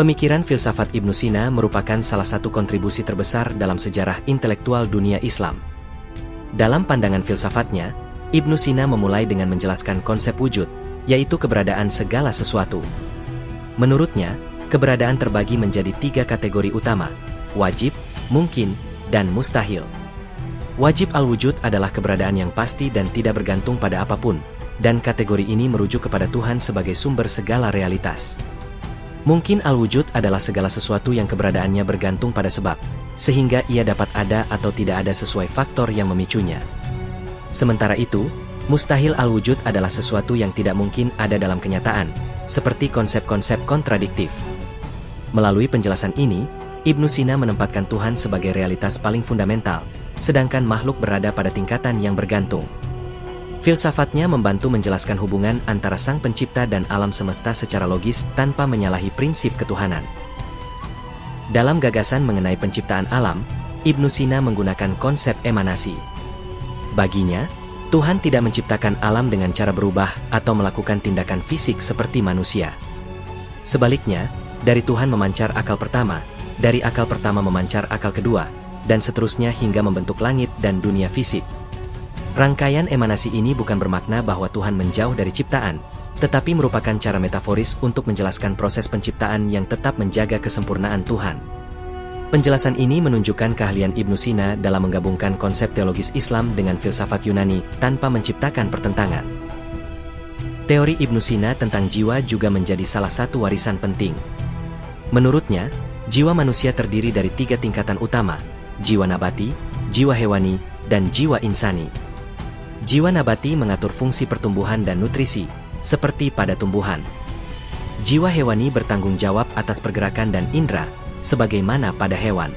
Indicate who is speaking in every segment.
Speaker 1: Pemikiran filsafat Ibnu Sina merupakan salah satu kontribusi terbesar dalam sejarah intelektual dunia Islam. Dalam pandangan filsafatnya, Ibnu Sina memulai dengan menjelaskan konsep wujud, yaitu keberadaan segala sesuatu. Menurutnya, keberadaan terbagi menjadi 3 kategori utama: wajib, mungkin, dan mustahil. Wajib al-wujud adalah keberadaan yang pasti dan tidak bergantung pada apapun, dan kategori ini merujuk kepada Tuhan sebagai sumber segala realitas. Mungkin al-wujud adalah segala sesuatu yang keberadaannya bergantung pada sebab, sehingga ia dapat ada atau tidak ada sesuai faktor yang memicunya. Sementara itu, mustahil al-wujud adalah sesuatu yang tidak mungkin ada dalam kenyataan, seperti konsep-konsep kontradiktif. Melalui penjelasan ini, Ibnu Sina menempatkan Tuhan sebagai realitas paling fundamental, sedangkan makhluk berada pada tingkatan yang bergantung. Filsafatnya membantu menjelaskan hubungan antara Sang Pencipta dan alam semesta secara logis tanpa menyalahi prinsip ketuhanan. Dalam gagasan mengenai penciptaan alam, Ibnu Sina menggunakan konsep emanasi. Baginya, Tuhan tidak menciptakan alam dengan cara berubah atau melakukan tindakan fisik seperti manusia. Sebaliknya, dari Tuhan memancar akal pertama, dari akal pertama memancar akal kedua, dan seterusnya hingga membentuk langit dan dunia fisik. Rangkaian emanasi ini bukan bermakna bahwa Tuhan menjauh dari ciptaan, tetapi merupakan cara metaforis untuk menjelaskan proses penciptaan yang tetap menjaga kesempurnaan Tuhan. Penjelasan ini menunjukkan keahlian Ibnu Sina dalam menggabungkan konsep teologis Islam dengan filsafat Yunani tanpa menciptakan pertentangan. Teori Ibnu Sina tentang jiwa juga menjadi salah satu warisan penting. Menurutnya, jiwa manusia terdiri dari 3 tingkatan utama: jiwa nabati, jiwa hewani, dan jiwa insani. Jiwa nabati mengatur fungsi pertumbuhan dan nutrisi, seperti pada tumbuhan. Jiwa hewani bertanggung jawab atas pergerakan dan indera, sebagaimana pada hewan.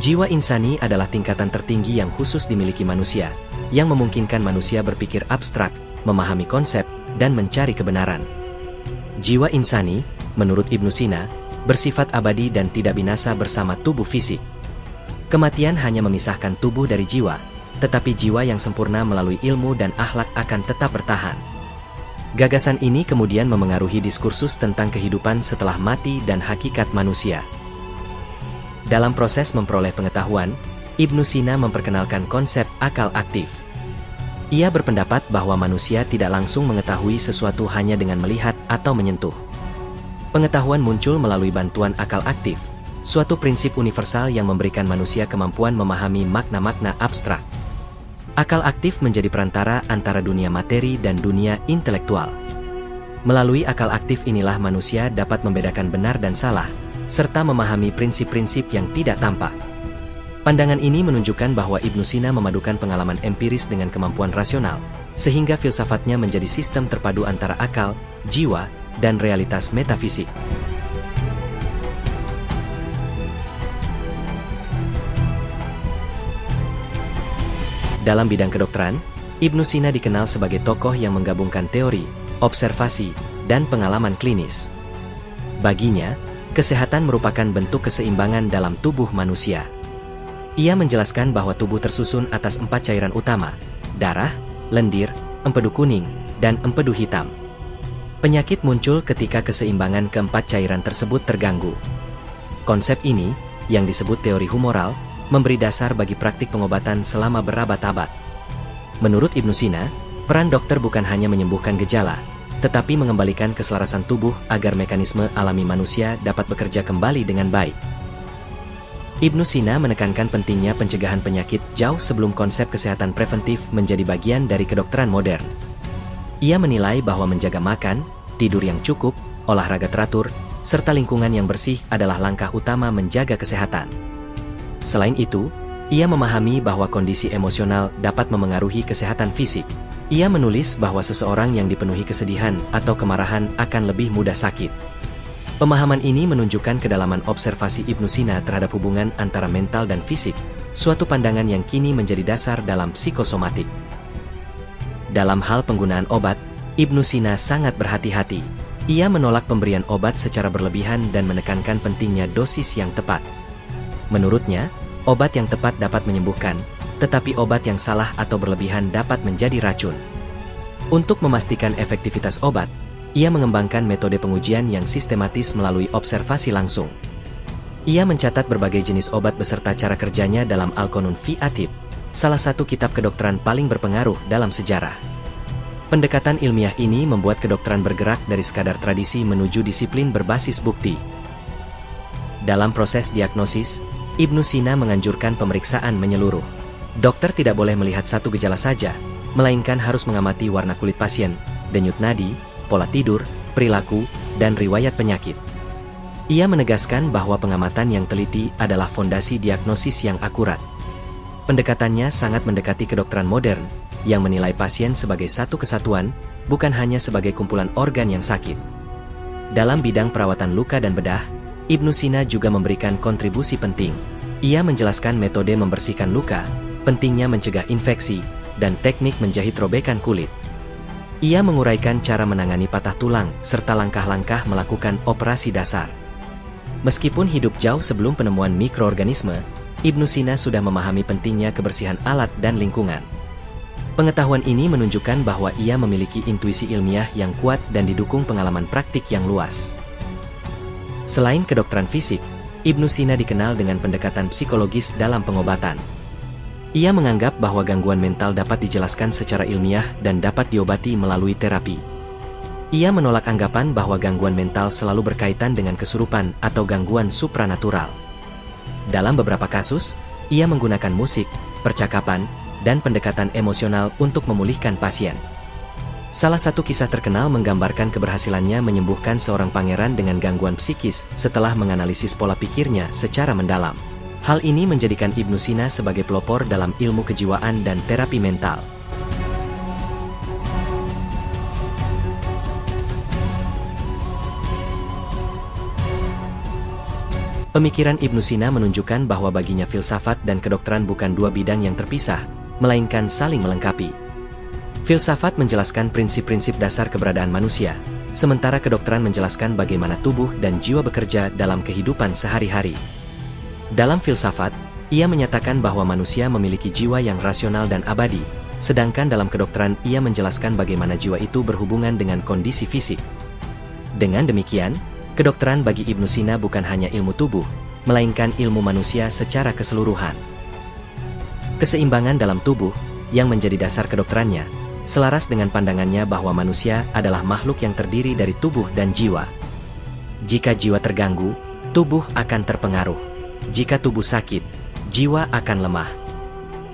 Speaker 1: Jiwa insani adalah tingkatan tertinggi yang khusus dimiliki manusia, yang memungkinkan manusia berpikir abstrak, memahami konsep, dan mencari kebenaran. Jiwa insani, menurut Ibnu Sina, bersifat abadi dan tidak binasa bersama tubuh fisik. Kematian hanya memisahkan tubuh dari jiwa, tetapi jiwa yang sempurna melalui ilmu dan akhlak akan tetap bertahan. Gagasan ini kemudian memengaruhi diskursus tentang kehidupan setelah mati dan hakikat manusia. Dalam proses memperoleh pengetahuan, Ibnu Sina memperkenalkan konsep akal aktif. Ia berpendapat bahwa manusia tidak langsung mengetahui sesuatu hanya dengan melihat atau menyentuh. Pengetahuan muncul melalui bantuan akal aktif, suatu prinsip universal yang memberikan manusia kemampuan memahami makna-makna abstrak. Akal aktif menjadi perantara antara dunia materi dan dunia intelektual. Melalui akal aktif inilah manusia dapat membedakan benar dan salah, serta memahami prinsip-prinsip yang tidak tampak. Pandangan ini menunjukkan bahwa Ibnu Sina memadukan pengalaman empiris dengan kemampuan rasional, sehingga filsafatnya menjadi sistem terpadu antara akal, jiwa, dan realitas metafisik. Dalam bidang kedokteran, Ibnu Sina dikenal sebagai tokoh yang menggabungkan teori, observasi, dan pengalaman klinis. Baginya, kesehatan merupakan bentuk keseimbangan dalam tubuh manusia. Ia menjelaskan bahwa tubuh tersusun atas 4 cairan utama: darah, lendir, empedu kuning, dan empedu hitam. Penyakit muncul ketika keseimbangan keempat cairan tersebut terganggu. Konsep ini, yang disebut teori humoral, memberi dasar bagi praktik pengobatan selama berabad-abad. Menurut Ibnu Sina, peran dokter bukan hanya menyembuhkan gejala, tetapi mengembalikan keselarasan tubuh agar mekanisme alami manusia dapat bekerja kembali dengan baik. Ibnu Sina menekankan pentingnya pencegahan penyakit jauh sebelum konsep kesehatan preventif menjadi bagian dari kedokteran modern. Ia menilai bahwa menjaga makan, tidur yang cukup, olahraga teratur, serta lingkungan yang bersih adalah langkah utama menjaga kesehatan. Selain itu, ia memahami bahwa kondisi emosional dapat memengaruhi kesehatan fisik. Ia menulis bahwa seseorang yang dipenuhi kesedihan atau kemarahan akan lebih mudah sakit. Pemahaman ini menunjukkan kedalaman observasi Ibnu Sina terhadap hubungan antara mental dan fisik, suatu pandangan yang kini menjadi dasar dalam psikosomatik. Dalam hal penggunaan obat, Ibnu Sina sangat berhati-hati. Ia menolak pemberian obat secara berlebihan dan menekankan pentingnya dosis yang tepat. Menurutnya, obat yang tepat dapat menyembuhkan, tetapi obat yang salah atau berlebihan dapat menjadi racun. Untuk memastikan efektivitas obat, ia mengembangkan metode pengujian yang sistematis melalui observasi langsung. Ia mencatat berbagai jenis obat beserta cara kerjanya dalam Al-Qanun fi Atib, salah satu kitab kedokteran paling berpengaruh dalam sejarah. Pendekatan ilmiah ini membuat kedokteran bergerak dari sekadar tradisi menuju disiplin berbasis bukti. Dalam proses diagnosis, Ibnu Sina menganjurkan pemeriksaan menyeluruh. Dokter tidak boleh melihat satu gejala saja, melainkan harus mengamati warna kulit pasien, denyut nadi, pola tidur, perilaku, dan riwayat penyakit. Ia menegaskan bahwa pengamatan yang teliti adalah fondasi diagnosis yang akurat. Pendekatannya sangat mendekati kedokteran modern, yang menilai pasien sebagai satu kesatuan, bukan hanya sebagai kumpulan organ yang sakit. Dalam bidang perawatan luka dan bedah, Ibnu Sina juga memberikan kontribusi penting. Ia menjelaskan metode membersihkan luka, pentingnya mencegah infeksi, dan teknik menjahit robekan kulit. Ia menguraikan cara menangani patah tulang, serta langkah-langkah melakukan operasi dasar. Meskipun hidup jauh sebelum penemuan mikroorganisme, Ibnu Sina sudah memahami pentingnya kebersihan alat dan lingkungan. Pengetahuan ini menunjukkan bahwa ia memiliki intuisi ilmiah yang kuat dan didukung pengalaman praktik yang luas. Selain kedokteran fisik, Ibnu Sina dikenal dengan pendekatan psikologis dalam pengobatan. Ia menganggap bahwa gangguan mental dapat dijelaskan secara ilmiah dan dapat diobati melalui terapi. Ia menolak anggapan bahwa gangguan mental selalu berkaitan dengan kesurupan atau gangguan supranatural. Dalam beberapa kasus, ia menggunakan musik, percakapan, dan pendekatan emosional untuk memulihkan pasien. Salah satu kisah terkenal menggambarkan keberhasilannya menyembuhkan seorang pangeran dengan gangguan psikis setelah menganalisis pola pikirnya secara mendalam. Hal ini menjadikan Ibnu Sina sebagai pelopor dalam ilmu kejiwaan dan terapi mental. Pemikiran Ibnu Sina menunjukkan bahwa baginya filsafat dan kedokteran bukan dua bidang yang terpisah, melainkan saling melengkapi. Filsafat menjelaskan prinsip-prinsip dasar keberadaan manusia, sementara kedokteran menjelaskan bagaimana tubuh dan jiwa bekerja dalam kehidupan sehari-hari. Dalam filsafat, ia menyatakan bahwa manusia memiliki jiwa yang rasional dan abadi, sedangkan dalam kedokteran ia menjelaskan bagaimana jiwa itu berhubungan dengan kondisi fisik. Dengan demikian, kedokteran bagi Ibnu Sina bukan hanya ilmu tubuh, melainkan ilmu manusia secara keseluruhan. Keseimbangan dalam tubuh, yang menjadi dasar kedokterannya, selaras dengan pandangannya bahwa manusia adalah makhluk yang terdiri dari tubuh dan jiwa. Jika jiwa terganggu, tubuh akan terpengaruh. Jika tubuh sakit, jiwa akan lemah.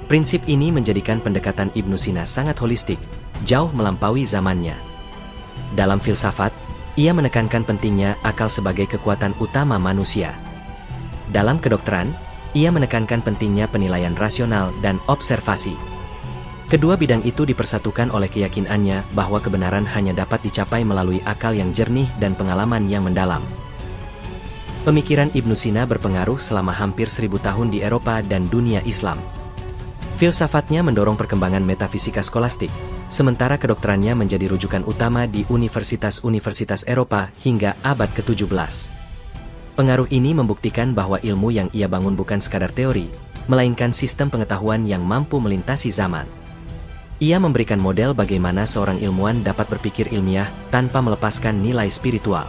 Speaker 1: Prinsip ini menjadikan pendekatan Ibnu Sina sangat holistik, jauh melampaui zamannya. Dalam filsafat, ia menekankan pentingnya akal sebagai kekuatan utama manusia. Dalam kedokteran, ia menekankan pentingnya penilaian rasional dan observasi. Kedua bidang itu dipersatukan oleh keyakinannya bahwa kebenaran hanya dapat dicapai melalui akal yang jernih dan pengalaman yang mendalam. Pemikiran Ibnu Sina berpengaruh selama hampir 1000 tahun di Eropa dan dunia Islam. Filsafatnya mendorong perkembangan metafisika skolastik, sementara kedokterannya menjadi rujukan utama di universitas-universitas Eropa hingga abad ke-17. Pengaruh ini membuktikan bahwa ilmu yang ia bangun bukan sekadar teori, melainkan sistem pengetahuan yang mampu melintasi zaman. Ia memberikan model bagaimana seorang ilmuwan dapat berpikir ilmiah tanpa melepaskan nilai spiritual.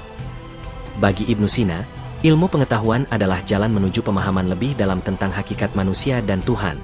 Speaker 1: Bagi Ibnu Sina, ilmu pengetahuan adalah jalan menuju pemahaman lebih dalam tentang hakikat manusia dan Tuhan.